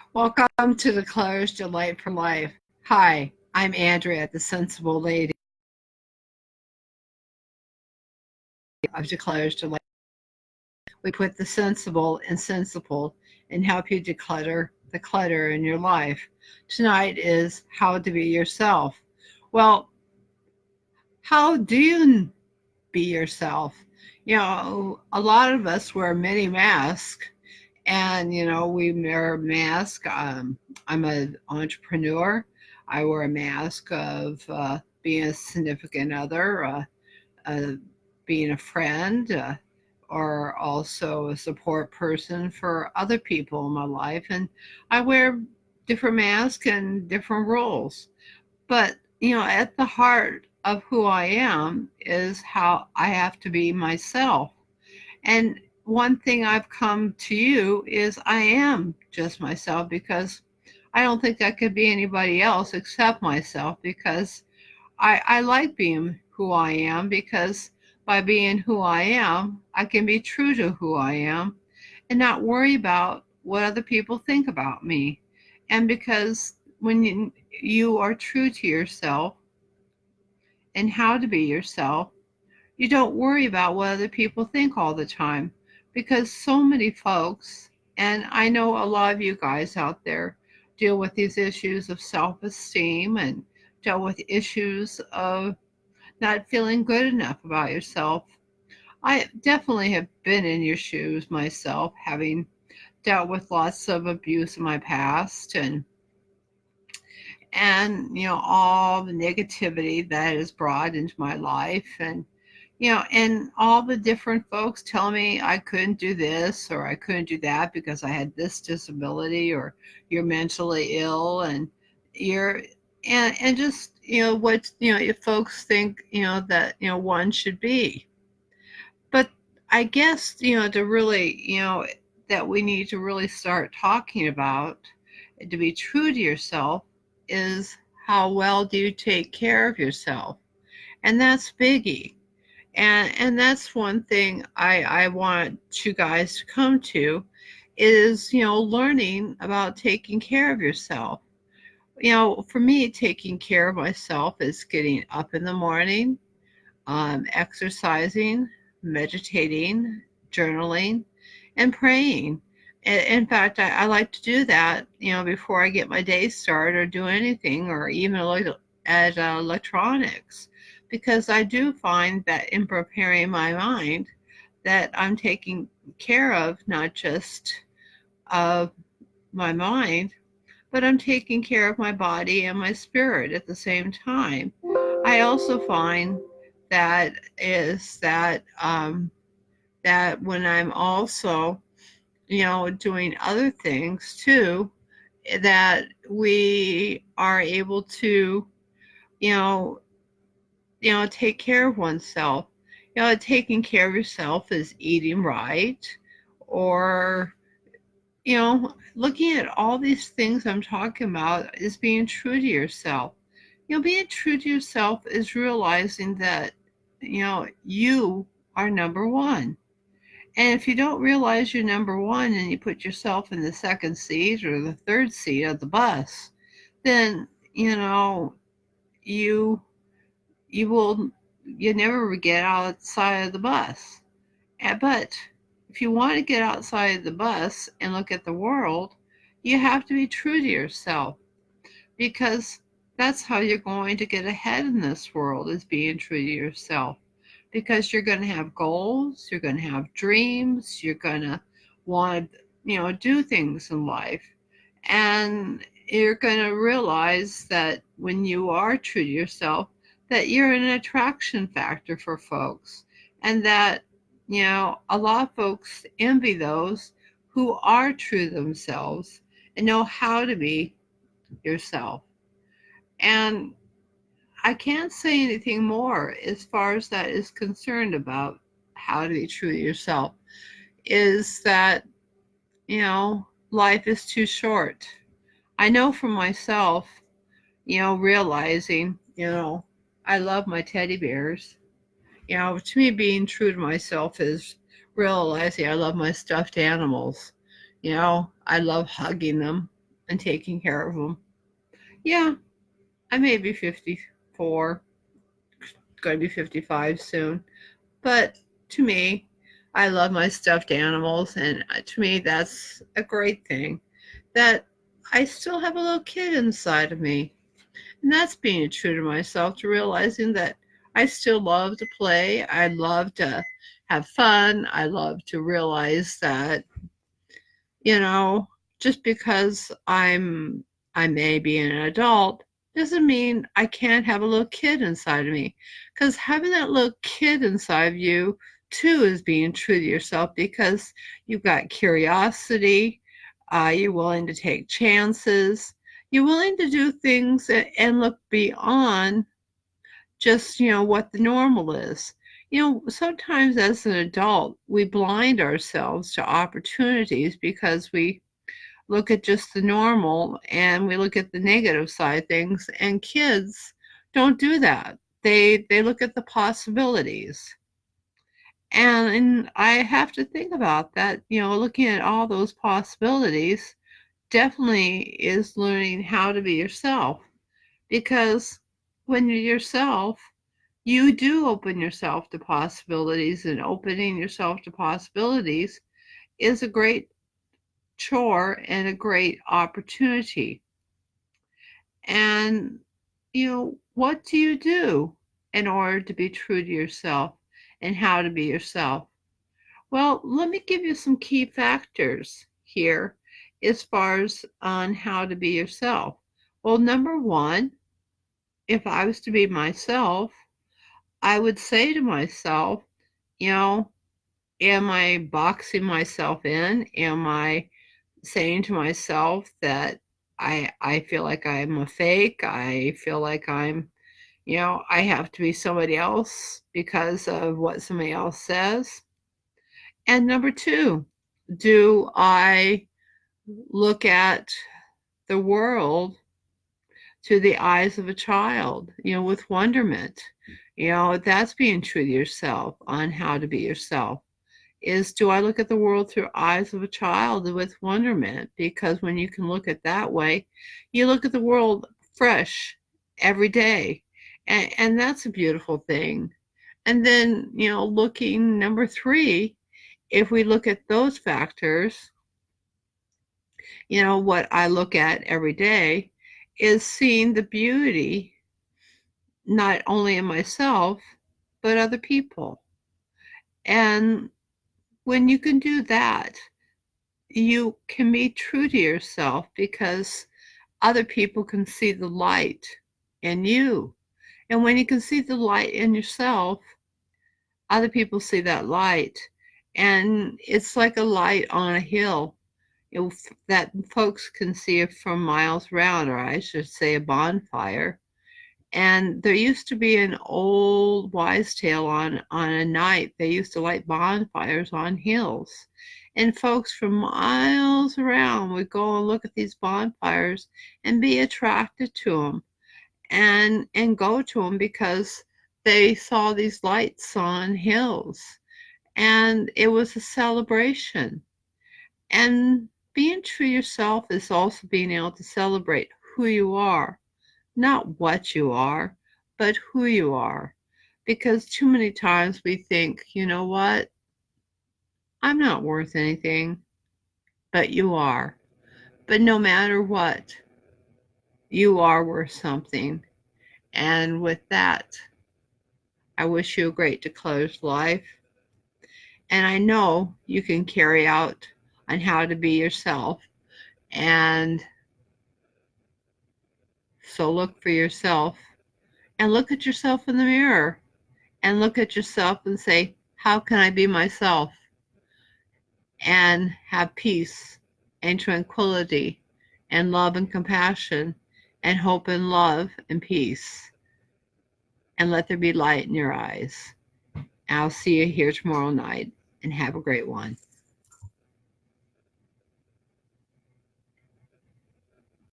Welcome to Declare's Delight for Life. Hi, I'm Andrea, the sensible lady of Declare's Delight. We put the sensible and sensible and help you declutter the clutter in your life. Tonight is how to be yourself. Well, how do you be yourself? A lot of us wear many masks, and we wear a mask. I'm an entrepreneur. I wear a mask of being a significant other, uh, being a friend, or also a support person for other people in my life. And I wear different masks and different roles. But, at the heart of who I am is how I have to be myself. And one thing I've come to you is I am just myself, because I don't think I could be anybody else except myself, because I like being who I am, because by being who I am, I can be true to who I am and not worry about what other people think about me. And because when you are true to yourself and how to be yourself, you don't worry about what other people think all the time, because so many folks, and I know a lot of you guys out there, deal with these issues of self esteem and deal with issues of not feeling good enough about yourself. I definitely have been in your shoes myself, having dealt with lots of abuse in my past, and all the negativity that is brought into my life, and all the different folks telling me I couldn't do this or I couldn't do that because I had this disability, or you're mentally ill, and you're and just what if folks think that one should be. But I guess to really that we need to really start talking about, to be true to yourself, is how well do you take care of yourself. And that's biggie. And that's one thing I want you guys to come to, is learning about taking care of yourself. For me, taking care of myself is getting up in the morning, exercising, meditating, journaling, and praying. In fact, I like to do that, before I get my day started or do anything, or even look at electronics, because I do find that in preparing my mind, that I'm taking care of not just of my mind, but I'm taking care of my body and my spirit at the same time. I also find that when I'm also doing other things too, that we are able to you know take care of oneself. Taking care of yourself is eating right, or looking at all these things I'm talking about, is being true to yourself. Being true to yourself is realizing that, you are number one. And if you don't realize you're number one and you put yourself in the second seat or the third seat of the bus, then, you, you will, you never get outside of the bus. But if you want to get outside of the bus and look at the world, you have to be true to yourself, because that's how you're going to get ahead in this world, is being true to yourself. Because you're going to have goals, you're going to have dreams, you're going to want to, do things in life. And you're going to realize that when you are true to yourself, that you're an attraction factor for folks. And that, a lot of folks envy those who are true to themselves and know how to be yourself. And I can't say anything more as far as that is concerned about how to be true to yourself, is that, life is too short. I know for myself, realizing, I love my teddy bears. To me, being true to myself is realizing I love my stuffed animals. I love hugging them. and taking care of them. Yeah, I may be 54, going to be 55 soon. But to me, I love my stuffed animals, and to me, that's a great thing. That I still have a little kid inside of me. And that's being true to myself, to realizing that I still love to play. I love to have fun. I love to realize that, you know, just because I may be an adult doesn't mean I can't have a little kid inside of me. Because having that little kid inside of you too is being true to yourself, because you've got curiosity, you're willing to take chances, you're willing to do things and look beyond just, what the normal is. Sometimes as an adult, we blind ourselves to opportunities because we look at just the normal and we look at the negative side of things, and kids don't do that. They look at the possibilities. And I have to think about that, looking at all those possibilities definitely is learning how to be yourself, because when you're yourself, you do open yourself to possibilities, and opening yourself to possibilities is a great chore and a great opportunity. And, what do you do in order to be true to yourself and how to be yourself? Well, let me give you some key factors here as far as on how to be yourself. Well, number one, if I was to be myself, I would say to myself, you know, am I boxing myself in? Am I saying to myself that I feel like I'm a fake? I feel like I have to be somebody else because of what somebody else says. And number two, do I look at the world through the eyes of a child, with wonderment? That's being true to yourself on how to be yourself. Is, do I look at the world through eyes of a child with wonderment? Because when you can look at that way, you look at the world fresh every day. And that's a beautiful thing. And then, looking number three, if we look at those factors, what I look at every day is seeing the beauty not only in myself, but other people. And when you can do that, you can be true to yourself, because other people can see the light in you. And when you can see the light in yourself, other people see that light. And it's like a light on a hill, that folks can see it from miles around, or I should say a bonfire. And there used to be an old wise tale on a night they used to light bonfires on hills. And folks from miles around would go and look at these bonfires and be attracted to them, and go to them because they saw these lights on hills. And it was a celebration. And being true to yourself is also being able to celebrate who you are. Not what you are, but who you are. Because too many times we think, you know what? I'm not worth anything, but you are. But no matter what, you are worth something. And with that, I wish you a great declutters life. And I know you can carry out on how to be yourself. And so look for yourself, and look at yourself in the mirror, and look at yourself and say, how can I be myself and have peace and tranquility and love and compassion and hope and love and peace, and let there be light in your eyes. I'll see you here tomorrow night, and have a great one.